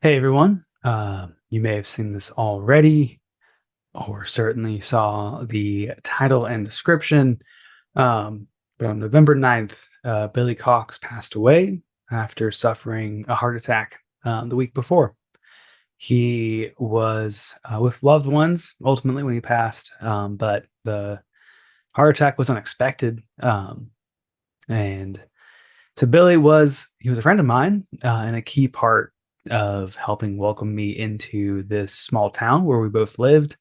Hey everyone, you may have seen this already, or certainly saw the title and description. But on November 9th, Billie Cox passed away after suffering a heart attack the week before. He was with loved ones ultimately when he passed, but the heart attack was unexpected. And so Billy was a friend of mine and a key part of helping welcome me into this small town where we both lived.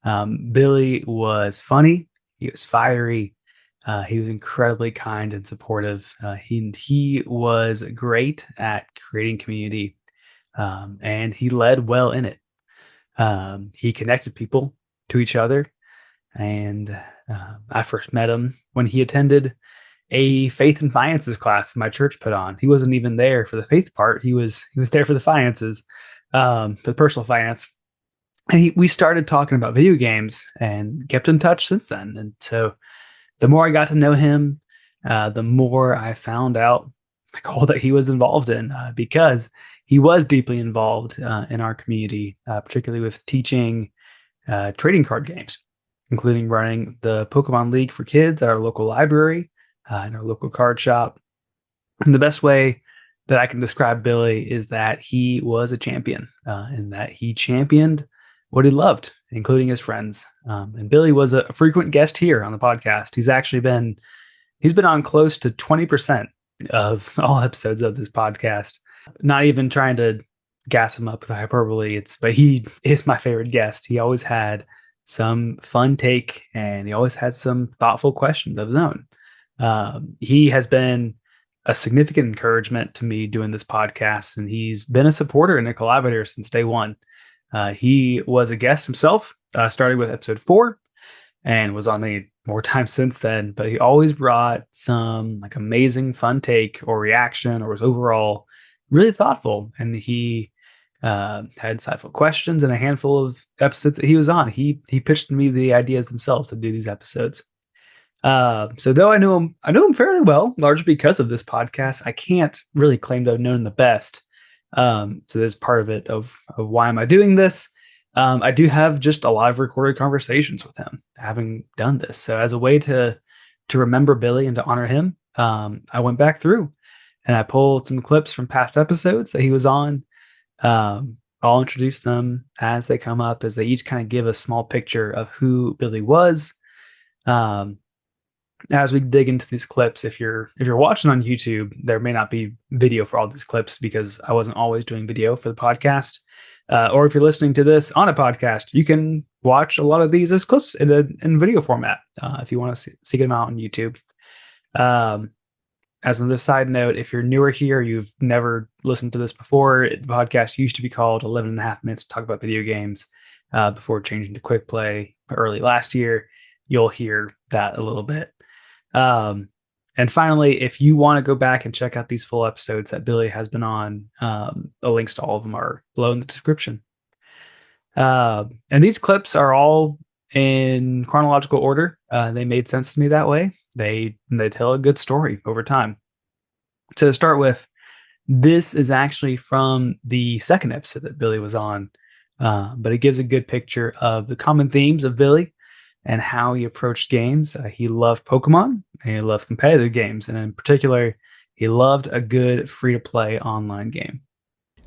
Billy was funny. He was fiery. He was incredibly kind and supportive. He was great at creating community, and he led well in it. He connected people to each other, and I first met him when he attended a faith and finances class my church put on. He wasn't even there for the faith part. He was there for the finances, for the personal finance. And we started talking about video games and kept in touch since then. And so the more I got to know him, the more I found out like all that he was involved in, because he was deeply involved in our community, particularly with teaching trading card games, including running the Pokemon League for kids at our local library, in our local card shop. And the best way that I can describe Billy is that he was a champion, and that he championed what he loved, including his friends. And Billy was a frequent guest here on the podcast. He's been on close to 20% of all episodes of this podcast. Not even trying to gas him up with hyperbole. But he is my favorite guest. He always had some fun take, and he always had some thoughtful questions of his own. He has been a significant encouragement to me doing this podcast, and he's been a supporter and a collaborator since day one. He was a guest himself, starting with episode 4, and was on many more times since then. But he always brought some like amazing fun take or reaction, or was overall really thoughtful. And he had insightful questions and a handful of episodes that he was on. He pitched me the ideas themselves to do these episodes. So though I knew him fairly well, largely because of this podcast, I can't really claim to have known him the best. So there's part of it of why am I doing this? I do have just a lot of recorded conversations with him, having done this. So as a way to remember Billy and to honor him, I went back through and I pulled some clips from past episodes that he was on. I'll introduce them as they come up, as they each kind of give a small picture of who Billy was. As we dig into these clips, if you're watching on YouTube, there may not be video for all these clips because I wasn't always doing video for the podcast. Or if you're listening to this on a podcast, you can watch a lot of these as clips in video format if you want to seek them out on YouTube. As another side note, if you're newer here, you've never listened to this before, the podcast used to be called 11 and a half minutes to talk about video games, before changing to quick play early last year. You'll hear that a little bit. And finally, if you want to go back and check out these full episodes that Billy has been on, the links to all of them are below in the description. And these clips are all in chronological order. They made sense to me that way. They tell a good story over time. So to start with, this is actually from the second episode that Billy was on, but it gives a good picture of the common themes of Billy and how he approached games. He loved Pokemon, and he loved competitive games, and in particular, he loved a good free-to-play online game.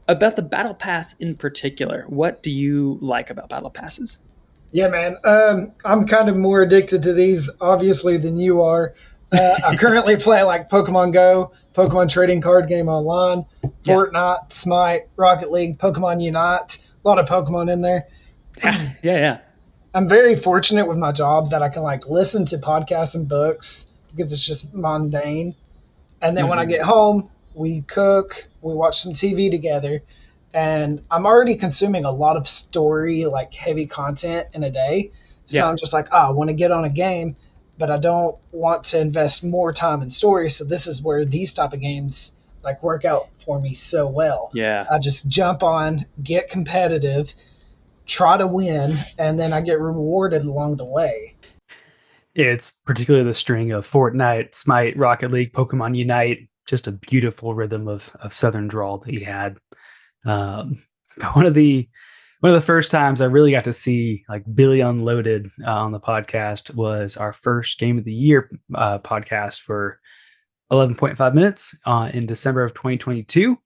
About the Battle Pass in particular, what do you like about Battle Passes? Yeah, man. I'm kind of more addicted to these, obviously, than you are. I currently play like Pokemon Go, Pokemon trading card game online, Fortnite, Smite, Rocket League, Pokemon Unite. A lot of Pokemon in there. Yeah. I'm very fortunate with my job that I can like listen to podcasts and books because it's just mundane. And then when I get home, we cook, we watch some TV together, and I'm already consuming a lot of story, like heavy content in a day. So I'm just like, I want to get on a game, but I don't want to invest more time in story. So this is where these type of games like work out for me so well. Yeah. I just jump on, get competitive, try to win, and then I get rewarded along the way. It's particularly the string of Fortnite, Smite, Rocket League, Pokemon Unite, just a beautiful rhythm of Southern drawl that he had. But one of the first times I really got to see like Billy Unloaded on the podcast was our first Game of the Year podcast for 11.5 minutes in December of 2022.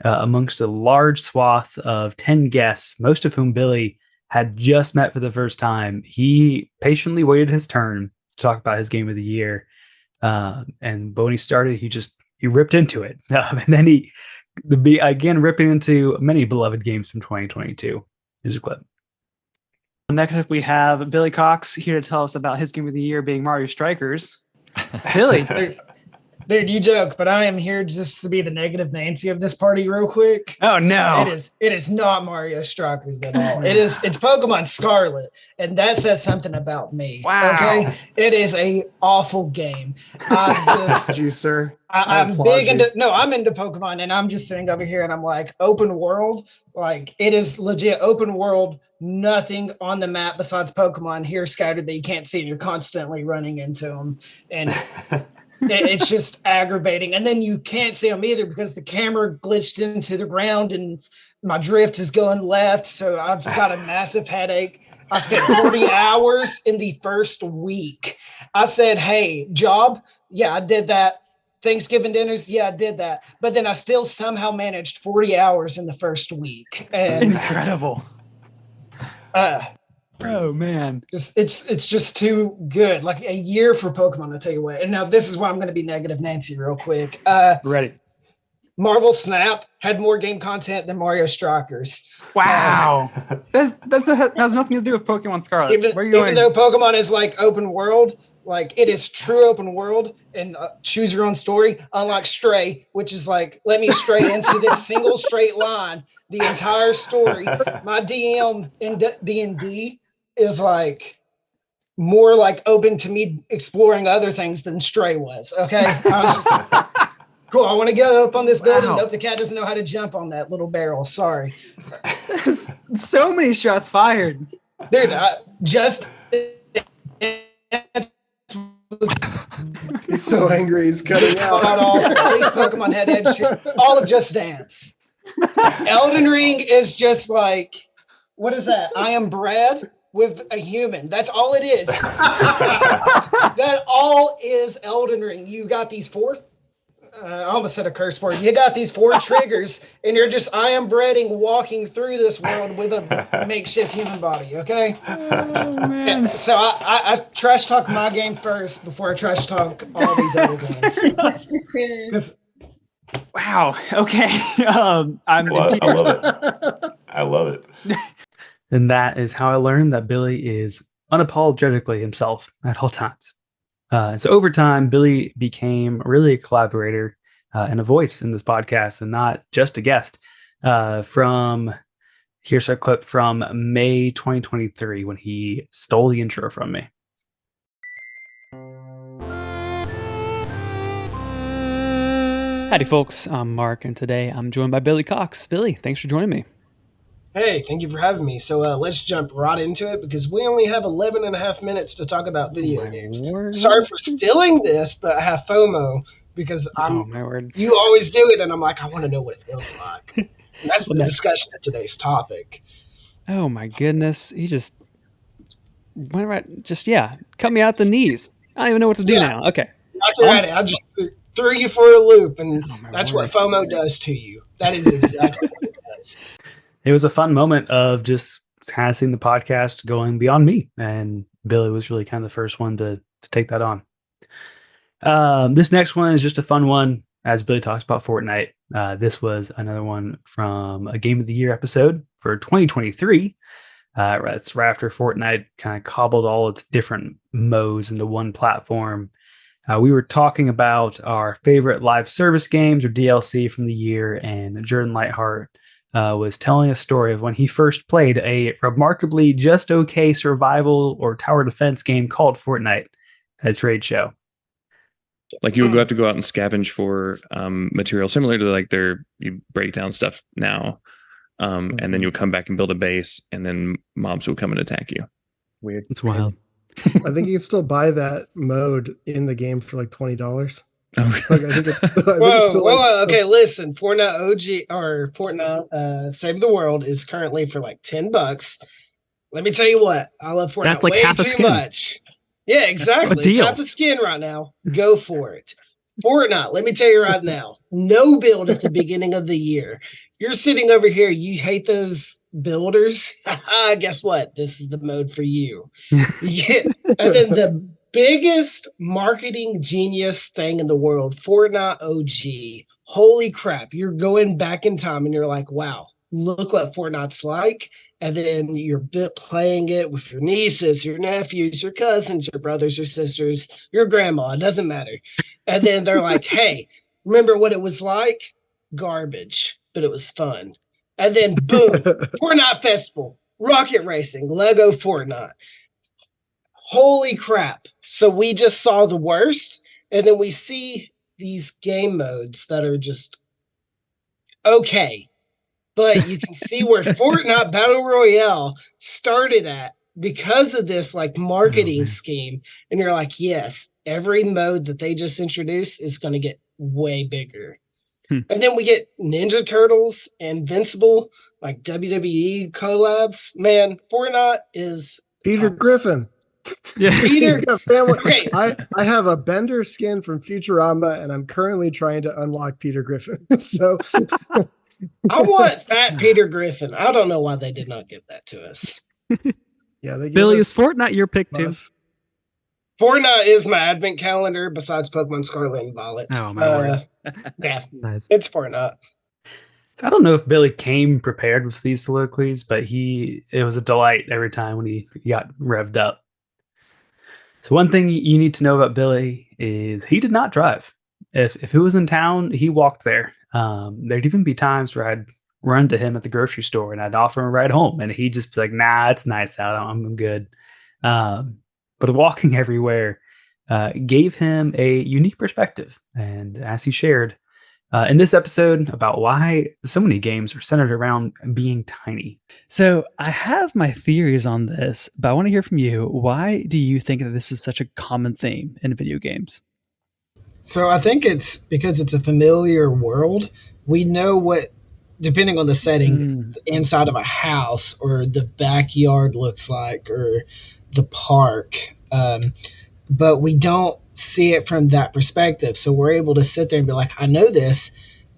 Amongst a large swath of 10 guests, most of whom Billy had just met for the first time, he patiently waited his turn to talk about his Game of the Year. And when he started, he ripped into it. And then he again ripping into many beloved games from 2022. Here's a clip. Next up, we have Billie Cox here to tell us about his Game of the Year being Mario Strikers. Billy. Dude, you joke, but I am here just to be the negative Nancy of this party real quick. Oh no. It is not Mario Strikers at all. It's Pokemon Scarlet, and that says something about me. Wow. Okay? It is a awful game. Juicer. I'm into Pokemon, and I'm just sitting over here and I'm like, open world, like it is legit open world, nothing on the map besides Pokemon here scattered that you can't see, and you're constantly running into them. And it's just aggravating. And then you can't see them either because the camera glitched into the ground and my drift is going left. So I've got a massive headache. I spent 40 hours in the first week. I said, hey, job. Yeah, I did that. Thanksgiving dinners. Yeah, I did that. But then I still somehow managed 40 hours in the first week. And incredible. Oh man, it's just too good. Like a year for Pokemon, I'll tell you what. And now this is why I'm going to be negative Nancy real quick. Ready? Marvel Snap had more game content than Mario Strikers. Wow, that has nothing to do with Pokemon Scarlet. Even though Pokemon is like open world, like it is true open world and choose your own story. Unlike Stray, which is like let me stray into this single straight line the entire story. My DM in D&D is like more like open to me exploring other things than Stray was. Okay. I was just, cool. I want to get up on this building. Nope, the cat doesn't know how to jump on that little barrel. Sorry. There's so many shots fired. Dude, He's so angry. He's cutting out. All Pokemon head all of Just Dance. Elden Ring is just like, what is that? I am Brad with a human. That's all it is. That all is Elden Ring. You got these I almost said a curse word. You got these 4 triggers, and you're just I am breading walking through this world with a makeshift human body. Okay. Oh man. So I trash talk my game first before I trash talk all these other games. Wow. Okay. I love it. And that is how I learned that Billy is unapologetically himself at all times. So over time, Billy became really a collaborator and a voice in this podcast, and not just a guest. Here's a clip from May 2023 when he stole the intro from me. Howdy, folks. I'm Mark, and today I'm joined by Billie Cox. Billy, thanks for joining me. Hey, thank you for having me. So let's jump right into it because we only have 11 and a half minutes to talk about video games. Sorry for stealing this, but I have FOMO because you always do it, and I'm like, I want to know what it feels like. And that's the discussion of today's topic. Oh my goodness. He just went right, cut me out the knees. I don't even know what to do now. Okay. I just threw you for a loop, and that's what FOMO does to you. That is exactly what it does. It was a fun moment of just kind of seeing the podcast going beyond me, and Billy was really kind of the first one to take that on. This next one is just a fun one, as Billy talks about Fortnite. This was another one from a Game of the Year episode for 2023. It's right after Fortnite kind of cobbled all its different modes into one platform. We were talking about our favorite live service games or DLC from the year, and Jordan Lightheart was telling a story of when he first played a remarkably just okay survival or tower defense game called Fortnite at a trade show. Like you would have to go out and scavenge for material similar to like you break down stuff now, and then you would come back and build a base, and then mobs would come and attack you. Weird. It's wild. I think you can still buy that mode in the game for like $20. Oh, Like, I think it's Whoa, still whoa, okay, listen. Fortnite OG or Fortnite Save the World is currently for like $10. Let me tell you what, I love Fortnite That's like way half a too skin. much. Yeah, exactly. It's deal. half a skin right now. Go for it. Fortnite, let me tell you right now, no build at the beginning of the year. You're sitting over here, you hate those builders. Guess what? This is the mode for you. Yeah. And then the biggest marketing genius thing in the world, Fortnite OG. Holy crap. You're going back in time and you're like, wow, look what Fortnite's like. And then you're playing it with your nieces, your nephews, your cousins, your brothers, your sisters, your grandma. It doesn't matter. And then they're like, hey, remember what it was like? Garbage, but it was fun. And then boom, Fortnite Festival, rocket racing, Lego Fortnite. Holy crap. So we just saw the worst. And then we see these game modes that are just okay. But you can see where Fortnite Battle Royale started at because of this like marketing scheme. And you're like, yes, every mode that they just introduced is going to get way bigger. And then we get Ninja Turtles, Invincible, like WWE collabs. Man, Fortnite is Peter Griffin. Yeah. Peter. Family. Okay. I have a Bender skin from Futurama, and I'm currently trying to unlock Peter Griffin. So I want Fat Peter Griffin. I don't know why they did not give that to us. yeah, they give Billy, us is Fortnite your pick too? buff. Fortnite is my advent calendar besides Pokemon Scarlet and Violet. Oh, my word. Yeah, Nice. it's Fortnite. So I don't know if Billy came prepared with these soliloquies, but it was a delight every time when he got revved up. So one thing you need to know about Billy is he did not drive. If he was in town, he walked there. There'd even be times where I'd run to him at the grocery store and I'd offer him a ride home, and he'd just be like, "Nah, it's nice out. I'm good." But walking everywhere gave him a unique perspective, and as he shared in this episode about why so many games are centered around being tiny. So I have my theories on this, but I want to hear from you. Why do you think that this is such a common theme in video games? So I think it's because it's a familiar world. We know what, depending on the setting, the inside of a house or the backyard looks like, or the park. But we don't see it from that perspective. So we're able to sit there and be like, I know this.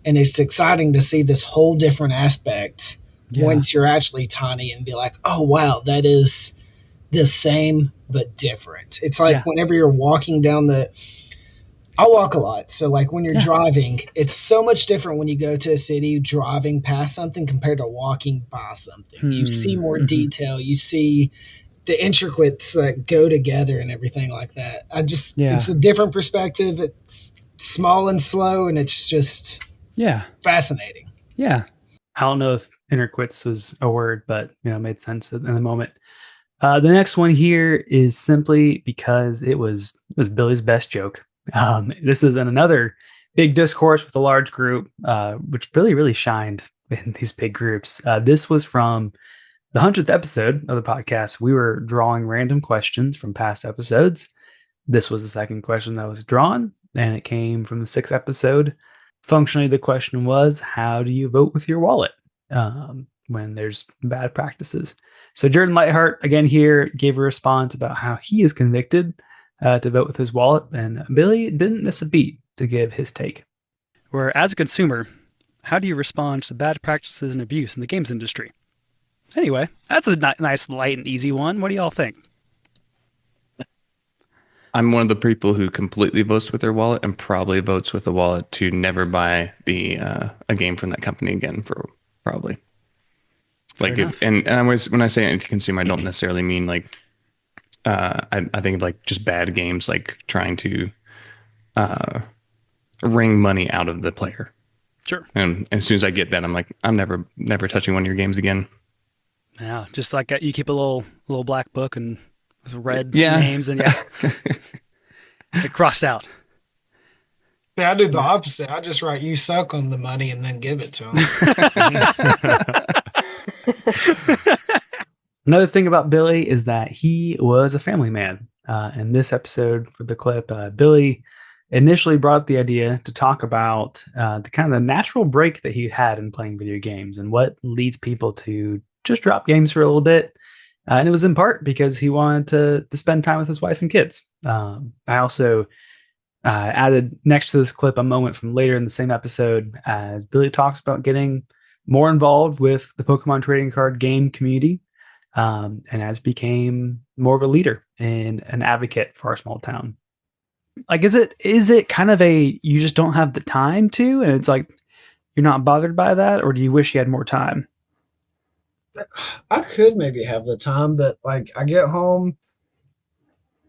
And it's exciting to see this whole different aspect once you're actually tiny and be like, oh, wow, that is the same but different. It's like whenever you're walking down I walk a lot. So like when you're driving, it's so much different when you go to a city driving past something compared to walking by something. You see more detail. You see the intricacies that go together and everything like that. It's a different perspective. It's small and slow, and it's just fascinating. Yeah. I don't know if interquits was a word, but it made sense in the moment. The next one here is simply because it was Billy's best joke. This is in another big discourse with a large group, which Billy really shined in these big groups. This was from the 100th episode of the podcast. We were drawing random questions from past episodes. This was the second question that was drawn, and it came from the 6th episode. Functionally, the question was, how do you vote with your wallet when there's bad practices? So Jordan Lightheart, again here, gave a response about how he is convicted to vote with his wallet, and Billy didn't miss a beat to give his take. Where, as a consumer, how do you respond to bad practices and abuse in the games industry? Anyway, that's a nice, light, and easy one. What do y'all think? I'm one of the people who completely votes with their wallet and probably votes with the wallet to never buy a game from that company again for probably. Like, and when I say consumer, I don't necessarily mean like, I think of like just bad games, like trying to wring money out of the player. Sure. And as soon as I get that, I'm like, I'm never touching one of your games again. Yeah, just like you keep a little black book and with red names and it crossed out. Yeah, I do the opposite. I just write "you suck" on the money and then give it to them. Another thing about Billy is that he was a family man. In this episode for the clip, Billy initially brought up the idea to talk about the kind of the natural break that he had in playing video games and what leads people to just drop games for a little bit. And it was in part because he wanted to spend time with his wife and kids. I also added next to this clip a moment from later in the same episode as Billy talks about getting more involved with the Pokemon trading card game community, and as became more of a leader and an advocate for our small town. Like, is it kind of a, you just don't have the time to, and it's like, you're not bothered by that? Or do you wish you had more time? I could maybe have the time, but like I get home,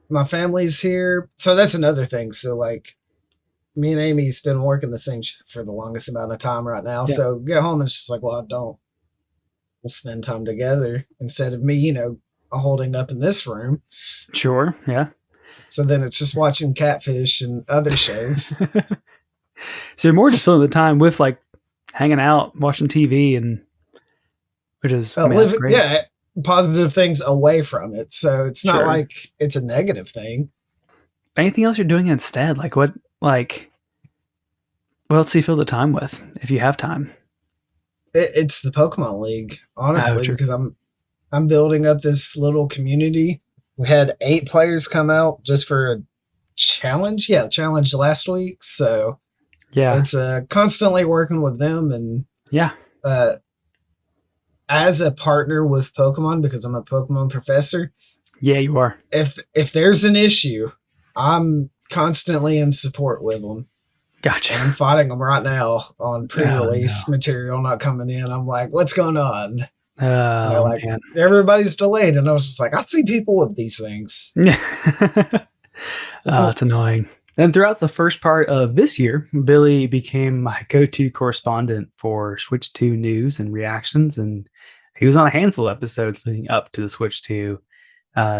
my family's here. So that's another thing. So like me and Amy's been working the same for the longest amount of time right now. Yeah. So get home, it's just like, well, we'll spend time together instead of me, holding up in this room. Sure. Yeah. So then it's just watching Catfish and other shows. So you're more just filling the time with like hanging out, watching TV, and which is that's great. Yeah, positive things away from it. So it's not Sure. like it's a negative thing. Anything else you're doing instead? What else do you fill the time with if you have time? It's the Pokemon League, honestly, true. because I'm building up this little community. We had 8 players come out just for a challenge. Yeah, challenge last week. So Yeah. it's constantly working with them, and Yeah. as a partner with Pokemon, because I'm a Pokemon professor. Yeah, you are. If there's an issue, I'm constantly in support with them. Gotcha. I'm fighting them right now on pre-release material not coming in. I'm like, what's going on? Oh, like, man. everybody's delayed, and I was just like, I see people with these things. It's annoying. And throughout the first part of this year, Billy became my go-to correspondent for Switch 2 news and reactions, and he was on a handful of episodes leading up to the Switch 2.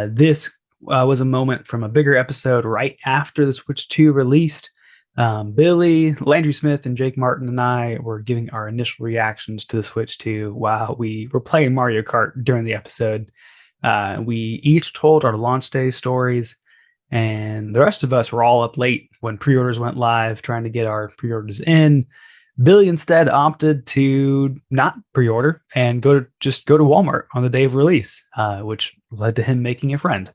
This was a moment from a bigger episode right after the Switch 2 released. Billy, Landry Smith, and Jake Martin and I were giving our initial reactions to the Switch 2 while we were playing Mario Kart during the episode. We each told our launch day stories, and the rest of us were all up late when pre-orders went live, trying to get our pre-orders in. Billy instead opted to not pre-order and go to Walmart on the day of release, which led to him making a friend.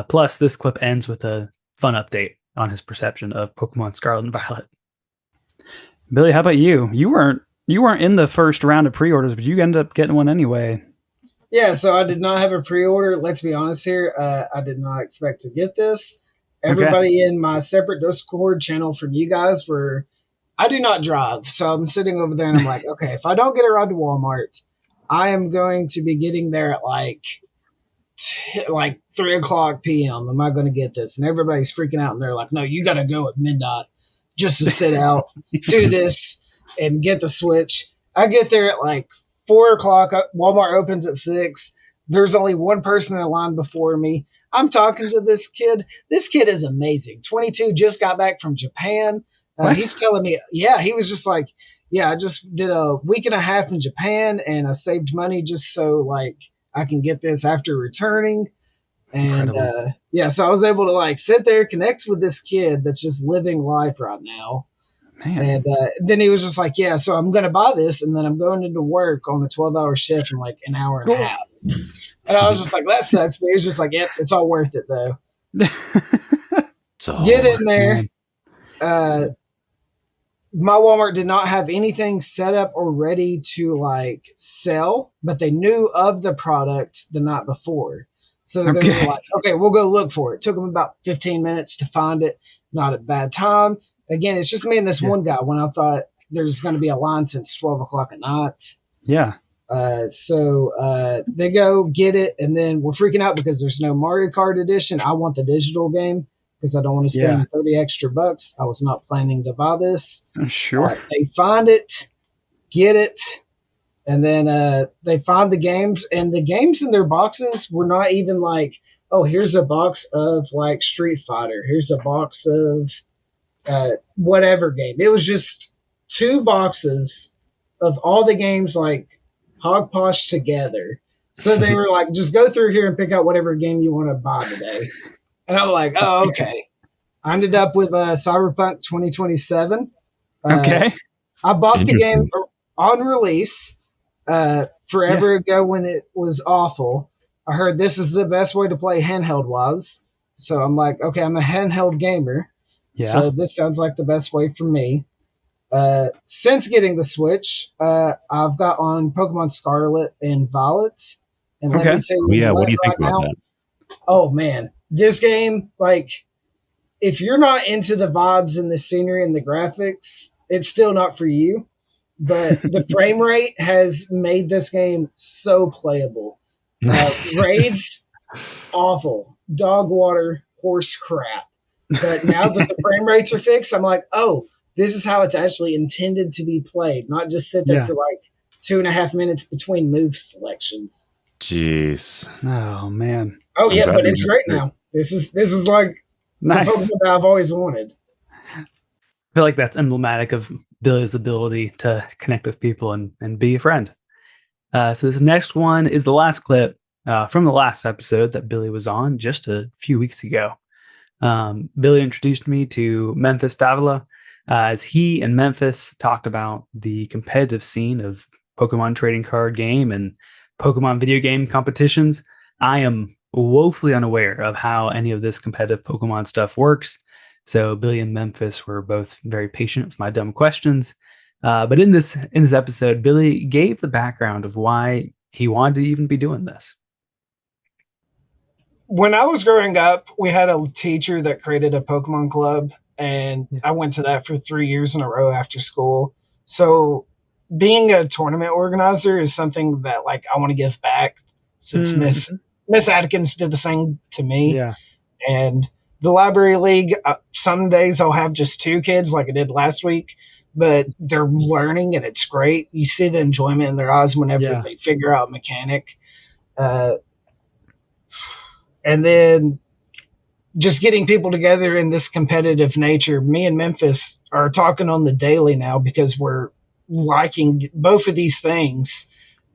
Plus, this clip ends with a fun update on his perception of Pokemon Scarlet and Violet. Billy, how about you? You weren't in the first round of pre-orders, but you ended up getting one anyway. Yeah, so I did not have a pre-order. Let's be honest here. I did not expect to get this. Everybody in my separate Discord channel from you guys I do not drive. So I'm sitting over there and I'm like, okay, if I don't get a ride to Walmart, I am going to be getting there at like 3 o'clock p.m. Am I going to get this? And everybody's freaking out, and they're like, no, you got to go at midnight just to sit out, do this, and get the Switch. I get there at like 4 o'clock. Walmart opens at 6. There's only one person in line before me. I'm talking to this kid. This kid is amazing. 22, just got back from Japan. He's telling me, he was just like, I just did a week and a half in Japan, and I saved money just so like I can get this after returning. And so I was able to like sit there, connect with this kid that's just living life right now. Man. And then he was just like, so I'm going to buy this, and then I'm going into work on a 12-hour shift in like an hour and a half. And I was just like, that sucks. But he was just like, yep, it's all worth it though. Get in there. My Walmart did not have anything set up or ready to like sell, but they knew of the product the night before. So they were like, okay, we'll go look for it. Took them about 15 minutes to find it. Not a bad time. Again, it's just me and this one guy when I thought there's going to be a line since 12 o'clock at night. Yeah. So they go get it, and then we're freaking out because there's no Mario Kart edition. I want the digital game because I don't want to spend 30 extra bucks. I was not planning to buy this. Sure. They find it, get it, and then they find the games, and the games in their boxes were not even like, oh, here's a box of like Street Fighter. Here's a box of whatever game. It was just 2 boxes of all the games like hogposh together. So they were like, just go through here and pick out whatever game you want to buy today. And I'm like, oh, okay. I ended up with Cyberpunk 2027. Okay. I bought the game Interesting. on release forever ago when it was awful. I heard this is the best way to play handheld wise. So I'm like, okay, I'm a handheld gamer. Yeah. So this sounds like the best way for me. Since getting the Switch, I've got on Pokemon Scarlet and Violet. And let Okay. me tell Oh, you yeah. What do you right think about now, that? oh man, this game, like, if you're not into the vibes and the scenery and the graphics, it's still not for you. But the frame rate has made this game so playable. Raids, awful. Dog water, horse crap. But now that the frame rates are fixed, I'm like, oh, this is how it's actually intended to be played, not just sit there Yeah. for like 2.5 minutes between move selections. Jeez. Oh man. Oh I'm yeah, glad but we it's got great through. now. This is like the Nice. Pokemon that I've always wanted. I feel like that's emblematic of Billy's ability to connect with people and be a friend. So this next one is the last clip from the last episode that Billy was on just a few weeks ago. Billy introduced me to Memphis Davila as he and Memphis talked about the competitive scene of Pokemon trading card game and Pokemon video game competitions. I am woefully unaware of how any of this competitive Pokemon stuff works. So Billy and Memphis were both very patient with my dumb questions. But in this episode, Billy gave the background of why he wanted to even be doing this. When I was growing up, we had a teacher that created a Pokemon club, and I went to that for 3 years in a row after school. So being a tournament organizer is something that like I want to give back since Miss Atkins did the same to me. Yeah. And the library league, some days I'll have just 2 kids like I did last week, but they're learning and it's great. You see the enjoyment in their eyes whenever they figure out mechanic. And then just getting people together in this competitive nature. Me and Memphis are talking on the daily now because we're liking both of these things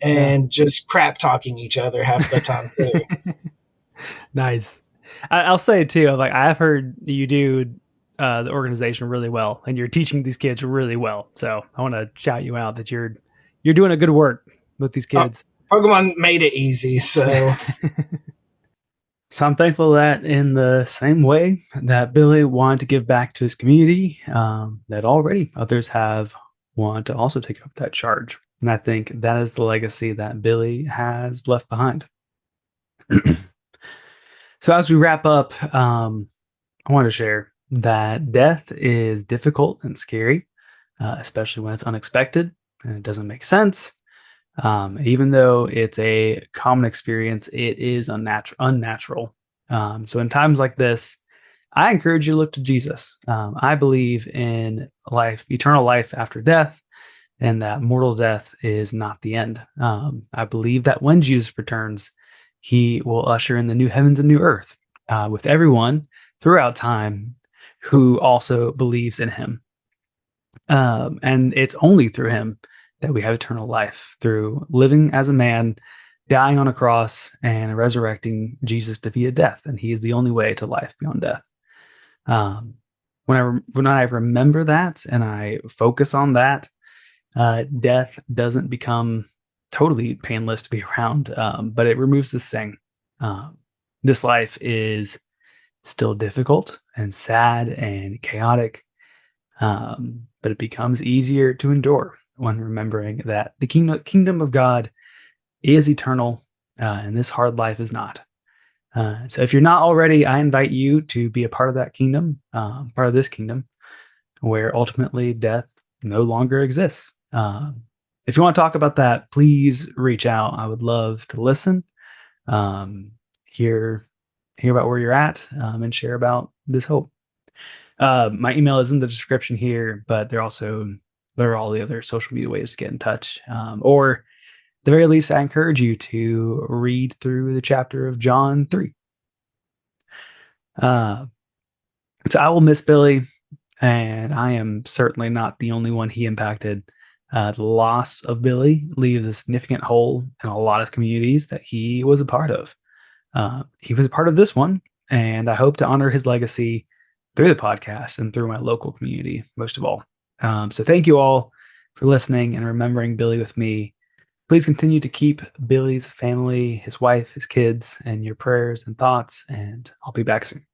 and just crap talking each other half the time too. Nice. I'll say too, like I've heard you do the organization really well, and you're teaching these kids really well. So I want to shout you out that you're doing a good work with these kids. Pokemon made it easy, so. So I'm thankful that in the same way that Billy wanted to give back to his community, that already others have wanted to also take up that charge. And I think that is the legacy that Billy has left behind. So as we wrap up, I want to share that death is difficult and scary, especially when it's unexpected and it doesn't make sense. Even though it's a common experience, it is unnatural. So in times like this, I encourage you to look to Jesus. I believe in life, eternal life after death, and that mortal death is not the end. I believe that when Jesus returns, he will usher in the new heavens and new earth with everyone throughout time who also believes in him. And it's only through him that we have eternal life, through living as a man, dying on a cross, and resurrecting. Jesus defeated death, and he is the only way to life beyond death. When I remember that and I focus on that, death doesn't become totally painless to be around, but it removes this thing. This life is still difficult and sad and chaotic, but it becomes easier to endure when remembering that the kingdom of God is eternal, and this hard life is not. So if you're not already, I invite you to be a part of that kingdom, part of this kingdom, where ultimately death no longer exists. If you want to talk about that, please reach out. I would love to listen, hear about where you're at, and share about this hope. My email is in the description here, but there are all the other social media ways to get in touch. Or at the very least, I encourage you to read through the chapter of John 3. So I will miss Billy, and I am certainly not the only one he impacted. The loss of Billy leaves a significant hole in a lot of communities that he was a part of. He was a part of this one, and I hope to honor his legacy through the podcast and through my local community, most of all. So thank you all for listening and remembering Billy with me. Please continue to keep Billy's family, his wife, his kids, and your prayers and thoughts, and I'll be back soon.